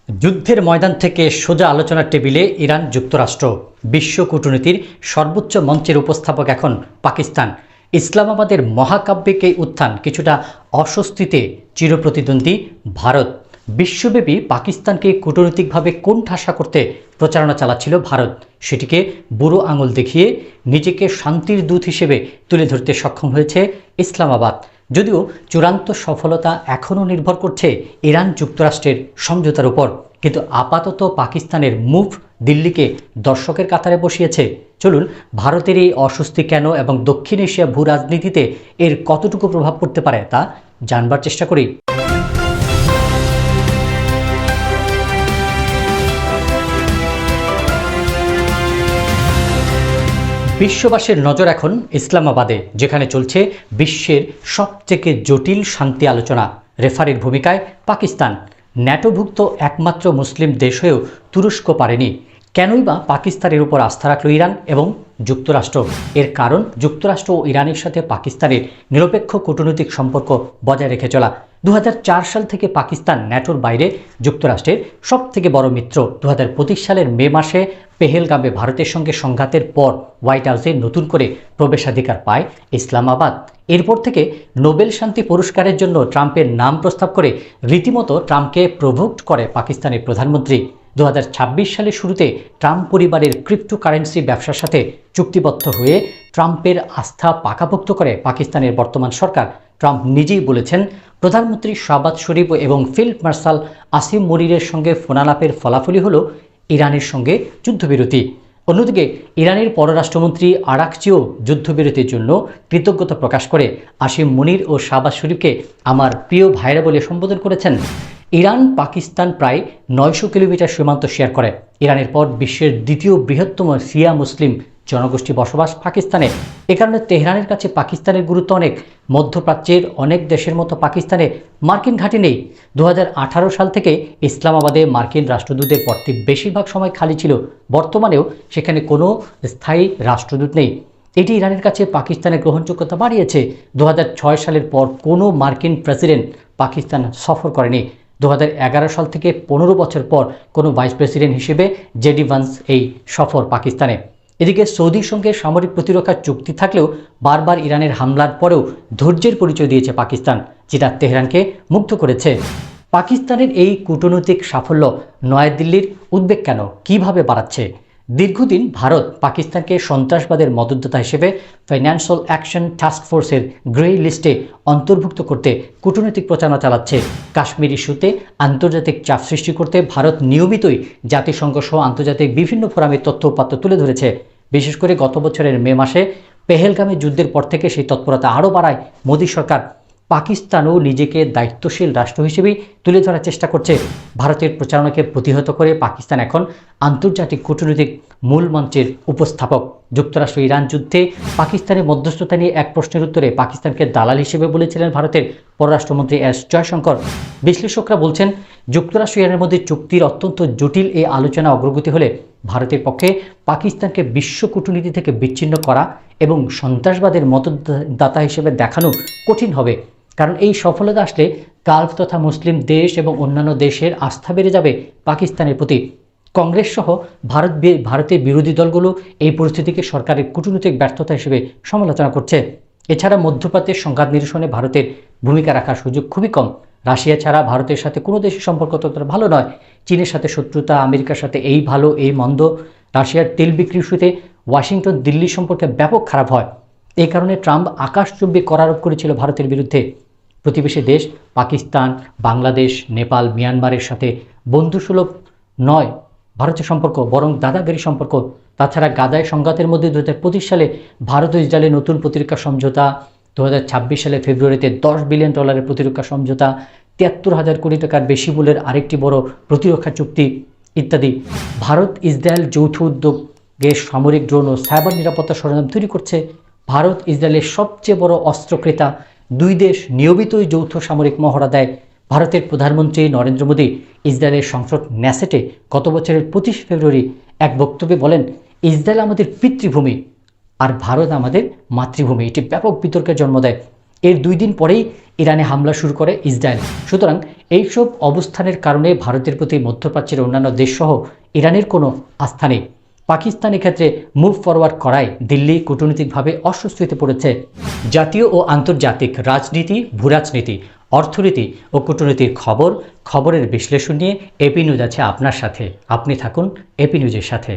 যুদ্ধের ময়দান থেকে সোজা আলোচনার টেবিলে ইরান যুক্তরাষ্ট্র, বিশ্ব কূটনীতির সর্বোচ্চ মঞ্চের উপস্থাপক এখন পাকিস্তান। ইসলামাবাদের মহাকাব্যিক এই উত্থান কিছুটা অস্বস্তিতে চিরপ্রতিদ্বন্দ্বী ভারত। বিশ্বব্যাপী পাকিস্তানকে কূটনৈতিকভাবে কোণঠাসা করতে প্রচারণা চালাচ্ছিল ভারত, সেটিকে বুড়ো আঙুল দেখিয়ে নিজেকে শান্তির দূত হিসেবে তুলে ধরতে সক্ষম হয়েছে ইসলামাবাদ। যদিও চূড়ান্ত সফলতা এখনও নির্ভর করছে ইরান যুক্তরাষ্ট্রের সমঝোতার উপর, কিন্তু আপাতত পাকিস্তানের মুভ দিল্লিকে দর্শকের কাতারে বসিয়েছে। চলুন ভারতের এই অস্বস্তি কেন এবং দক্ষিণ এশিয়া ভূ রাজনীতিতে এর কতটুকু প্রভাব পড়তে পারে তা জানবার চেষ্টা করি। বিশ্ববাসীর নজর এখন ইসলামাবাদে, যেখানে চলছে বিশ্বের সবথেকে জটিল শান্তি আলোচনা। রেফারির ভূমিকায় পাকিস্তান, ন্যাটোভুক্ত একমাত্র মুসলিম দেশ হয়েও তুরস্ক পারেনি। কেনই বা পাকিস্তানের উপর আস্থা রাখল ইরান এবং যুক্তরাষ্ট্র? এর কারণ যুক্তরাষ্ট্র ও ইরানের সাথে পাকিস্তানের নিরপেক্ষ কূটনৈতিক সম্পর্ক বজায় রেখে চলা। 2004 সাল থেকে পাকিস্তান ন্যাটোর বাইরে যুক্তরাষ্ট্রের সবথেকে বড় মিত্র। 2025 সালের মে মাসে পেহেলগামে ভারতের সঙ্গে সংঘাতের পর হোয়াইট হাউসে নতুন করে প্রবেশাধিকার পায় ইসলামাবাদ। এরপর থেকে নোবেল শান্তি পুরস্কারের জন্য ট্রাম্পের নাম প্রস্তাব করে রীতিমতো ট্রাম্পকে প্রভোক্ট করে পাকিস্তানের প্রধানমন্ত্রী। 2026 সালের শুরুতে ট্রাম্প পরিবারের ক্রিপ্টোকারেন্সি ব্যবসার সাথে চুক্তিবদ্ধ হয়ে ট্রাম্পের আস্থা পাকাপোক্ত করে পাকিস্তানের বর্তমান সরকার। ট্রাম্প নিজেই বলেছেন, প্রধানমন্ত্রী শাহবাজ শরীফ এবং ফিল্ড মার্শাল আসিম মনিরের সঙ্গে ফোনালাপের ফলাফলই হলো ইরানের সঙ্গে যুদ্ধবিরতি। অন্যদিকে ইরানের পররাষ্ট্রমন্ত্রী আরাকচিও যুদ্ধবিরতির জন্য কৃতজ্ঞতা প্রকাশ করে আসিম মনির ও শাহবাজ শরীফকে আমার প্রিয় ভাইরা বলে সম্বোধন করেছেন। ইরান পাকিস্তান প্রায় 900 কিলোমিটার সীমান্ত শেয়ার করে। ইরানের পর বিশ্বের দ্বিতীয় বৃহত্তম শিয়া মুসলিম জনগোষ্ঠী বসবাস পাকিস্তানে। এ কারণে তেহরানের কাছে পাকিস্তানের গুরুত্ব অনেক। মধ্যপ্রাচ্যের অনেক দেশের মতো পাকিস্তানে মার্কিন ঘাঁটি নেই। 2018 সাল থেকে ইসলামাবাদে মার্কিন রাষ্ট্রদূতের পদটি বেশিরভাগ সময় খালি ছিল। বর্তমানেও সেখানে কোনো স্থায়ী রাষ্ট্রদূত নেই। এটি ইরানের কাছে পাকিস্তানের গ্রহণযোগ্যতা বাড়িয়েছে। 2006 সালের পর কোনো মার্কিন প্রেসিডেন্ট পাকিস্তান সফর করেনি। 2011 সাল থেকে 15 বছর পর কোনো ভাইস প্রেসিডেন্ট হিসেবে জেডি ভান্স এই সফর পাকিস্তানে। এদিকে সৌদির সঙ্গে সামরিক প্রতিরক্ষা চুক্তি থাকলেও বারবার ইরানের হামলার পরেও ধৈর্যের পরিচয় দিয়েছে পাকিস্তান, যেটা তেহরানকে মুগ্ধ করেছে। পাকিস্তানের এই কূটনৈতিক সাফল্য নয়াদিল্লির উদ্বেগ কেন, কিভাবে বাড়াচ্ছে? দীর্ঘদিন ভারত পাকিস্তানকে সন্ত্রাসবাদের মদতদাতা হিসেবে ফাইন্যান্সিয়াল অ্যাকশন টাস্ক ফোর্সের গ্রে লিস্টে অন্তর্ভুক্ত করতে কূটনৈতিক প্রচারণা চালাচ্ছে। কাশ্মীর ইস্যুতে আন্তর্জাতিক চাপ সৃষ্টি করতে ভারত নিয়মিতই জাতিসংঘ সহ আন্তর্জাতিক বিভিন্ন ফোরামে তথ্য উপাত্ত তুলে ধরেছে। বিশেষ করে গত বছরের মে মাসে পেহেলগামে যুদ্ধের পর থেকে সেই তৎপরতা আরও বাড়ায় মোদী সরকার। পাকিস্তানও নিজেকে দায়িত্বশীল রাষ্ট্র হিসেবেই তুলে ধরার চেষ্টা করছে। ভারতের প্রচারণাকে প্রতিহত করে পাকিস্তান এখন আন্তর্জাতিক কূটনৈতিক মূল মঞ্চের উপস্থাপক। যুক্তরাষ্ট্র ইরান যুদ্ধে পাকিস্তানের মধ্যস্থতা নিয়ে এক প্রশ্নের উত্তরে পাকিস্তানকে দালাল হিসেবে বলেছিলেন ভারতের পররাষ্ট্রমন্ত্রী এস জয়শঙ্কর। বিশ্লেষকরা বলছেন, যুক্তরাষ্ট্র ইরানের মধ্যে চুক্তির অত্যন্ত জটিল এই আলোচনা অগ্রগতি হলে ভারতের পক্ষে পাকিস্তানকে বিশ্ব কূটনীতি থেকে বিচ্ছিন্ন করা এবং সন্ত্রাসবাদের মদতদাতা হিসেবে দেখানো কঠিন হবে। কারণ এই সফলতা আসলে গালফ তথা মুসলিম দেশ এবং অন্যান্য দেশের আস্থা বেড়ে যাবে পাকিস্তানের প্রতি। কংগ্রেস সহ ভারতের বিরোধী দলগুলো এই পরিস্থিতিকে সরকারের কূটনৈতিক ব্যর্থতা হিসেবে সমালোচনা করছে। এছাড়া মধ্যপ্রাচ্যের সংঘাত নিরসনে ভারতের ভূমিকা রাখার সুযোগ খুবই কম। রাশিয়া ছাড়া ভারতের সাথে কোনো দেশের সম্পর্ক ততটা ভালো নয়। চীনের সাথে শত্রুতা, আমেরিকার সাথে এই ভালো এই মন্দ। রাশিয়ার তেল বিক্রি ইস্যুতে ওয়াশিংটন দিল্লি সম্পর্কে ব্যাপক খারাপ হয়। এই কারণে ট্রাম্প আকাশচুম্বী কর আরোপ করেছিল ভারতের বিরুদ্ধে। প্রতিবেশী দেশ পাকিস্তান, বাংলাদেশ, নেপাল, মিয়ানমারের সাথে বন্ধুসুলভ নয় ভারতের সম্পর্ক, বরং দাদাগিরি সম্পর্ক। তাছাড়া গাদায় সংঘাতের মধ্যে 2025 সালে ভারত ও ইসরায়েলের নতুন প্রতিরক্ষা সমঝোতা, 2026 সালে ফেব্রুয়ারিতে $10 বিলিয়ন প্রতিরক্ষা সমঝোতা, 73,000 কোটি টাকার বেশি মূল্যের আরেকটি বড় প্রতিরক্ষা চুক্তি ইত্যাদি। ভারত ইসরায়েল যৌথ উদ্যোগে সামরিক ড্রোন ও সাইবার নিরাপত্তা সরঞ্জাম তৈরি করছে। ভারত ইসরায়েলের সবচেয়ে বড় অস্ত্র ক্রেতা। দুই দেশ নিয়মিতই যৌথ সামরিক মহড়া দেয়। ভারতের প্রধানমন্ত্রী নরেন্দ্র মোদী ইসরায়েলের সংসদ ন্যাসেটে গত বছরের 25 ফেব্রুয়ারি এক বক্তব্যে বলেন, ইসরায়েল আমাদের পিতৃভূমি আর ভারত আমাদের মাতৃভূমি। এটি ব্যাপক বিতর্কের জন্ম দেয়। এর 2 দিন পরেই ইরানে হামলা শুরু করে ইসরায়েল। সুতরাং এইসব অবস্থানের কারণে ভারতের প্রতি মধ্যপ্রাচ্যের অন্যান্য দেশসহ ইরানের কোনো আস্থা নেই। পাকিস্তানের ক্ষেত্রে মুভ ফরওয়ার্ড করায় দিল্লি কূটনৈতিকভাবে অস্বস্তিতে পড়েছে। জাতীয় ও আন্তর্জাতিক রাজনীতি, ভূরাজনীতি, অর্থনীতি ও কূটনীতির খবরের বিশ্লেষণ নিয়ে এপি নিউজ আছে আপনার সাথে। আপনি থাকুন এপি নিউজের সাথে।